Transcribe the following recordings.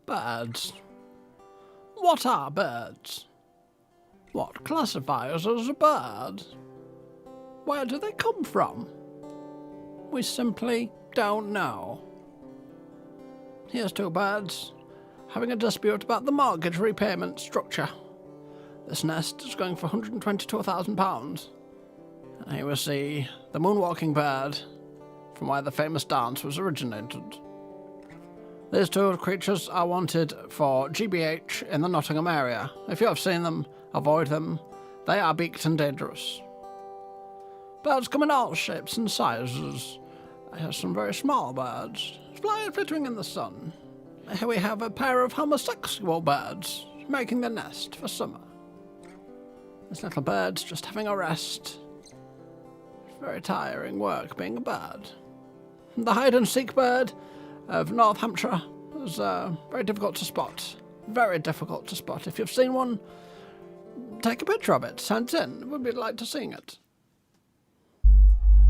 Birds. What are birds? What classifies as a bird? Where do they come from? We simply don't know. Here's two birds having a dispute about the mortgage repayment structure. This nest is going for £122,000. And here we see the moonwalking bird from where the famous dance was originated. These two creatures are wanted for GBH in the Nottingham area. If you have seen them, avoid them. They are beaked and dangerous. Birds come in all shapes and sizes. Here's some very small birds, flying flittering in the sun. Here we have a pair of homosexual birds making their nest for summer. This little bird's just having a rest. It's very tiring work being a bird. The hide-and-seek bird of North Hampshire is very difficult to spot. Very difficult to spot. If you've seen one, take a picture of it, send it in. We'd like to see it.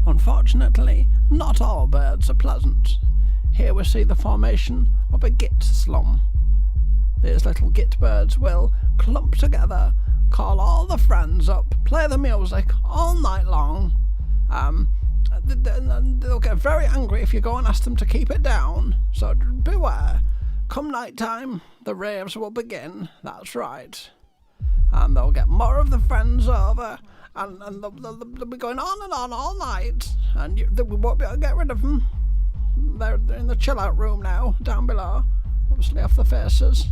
Unfortunately, not all birds are pleasant. Here we see the formation of a git slum. These little git birds will clump together, call all the friends up, play the music all night long. They'll get very angry if you go and ask them to keep it down, so beware. Come night time, the raves will begin, that's right. And they'll get more of the friends over, and they'll be going on and on all night, and we won't be able to get rid of them. They're in the chill-out room now, down below, obviously off the faces.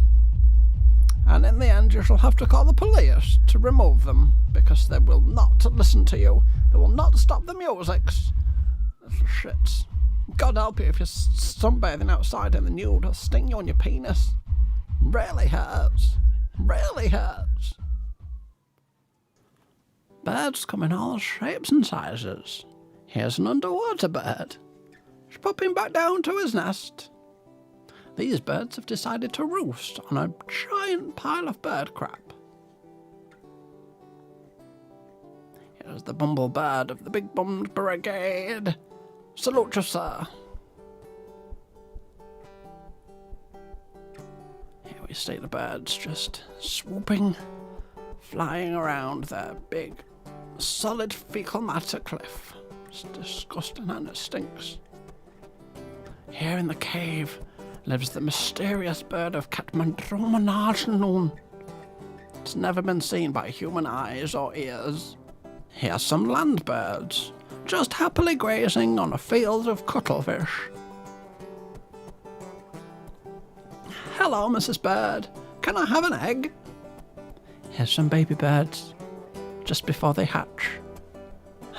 And in the end, you shall have to call the police to remove them, because they will not listen to you. They will not stop the musics. Little shits. God help you if you're sunbathing outside in the nude, it'll sting you on your penis. Really hurts. Really hurts. Birds come in all shapes and sizes. Here's an underwater bird. He's popping back down to his nest. These birds have decided to roost on a giant pile of bird crap. Here's the bumblebird of the Big Bummed Brigade. Salute you, sir. Here we see the birds just swooping, flying around their big, solid fecal matter cliff. It's disgusting and it stinks. Here in the cave lives the mysterious bird of Kathmandu. It's never been seen by human eyes or ears. Here's some land birds, just happily grazing on a field of cuttlefish. Hello, Mrs. Bird. Can I have an egg? Here's some baby birds, just before they hatch.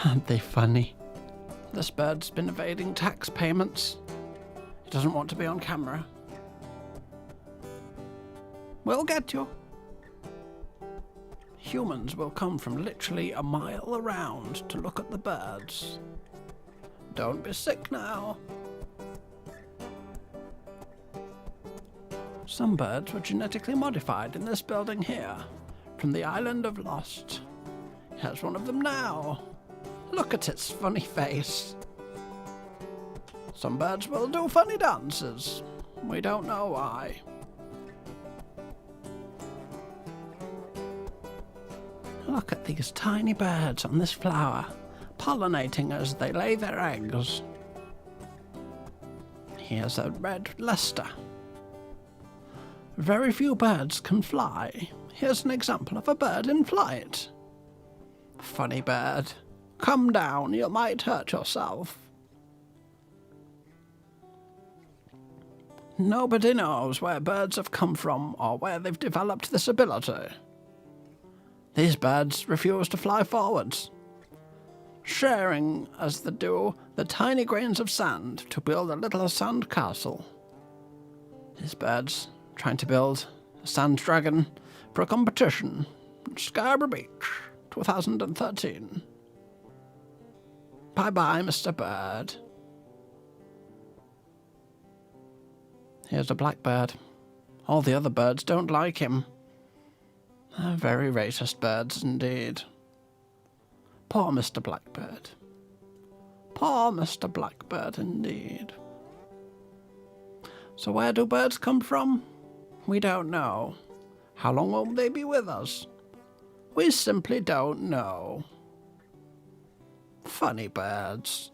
Aren't they funny? This bird's been evading tax payments. He doesn't want to be on camera. We'll get you. Humans will come from literally a mile around to look at the birds. Don't be sick now. Some birds were genetically modified in this building here, from the island of Lost. Here's one of them now. Look at its funny face. Some birds will do funny dances. We don't know why. Look at these tiny birds on this flower, pollinating as they lay their eggs. Here's a red Leicester. Very few birds can fly. Here's an example of a bird in flight. Funny bird. Come down, you might hurt yourself. Nobody knows where birds have come from or where they've developed this ability. These birds refuse to fly forwards, sharing, as they do, the tiny grains of sand to build a little sand castle. These birds trying to build a sand dragon for a competition in Scarborough Beach, 2013. Bye-bye, Mr. Bird. Here's a blackbird. All the other birds don't like him. They're very racist birds indeed. Poor Mr. Blackbird. Poor Mr. Blackbird indeed. So where do birds come from? We don't know. How long will they be with us? We simply don't know. Funny birds.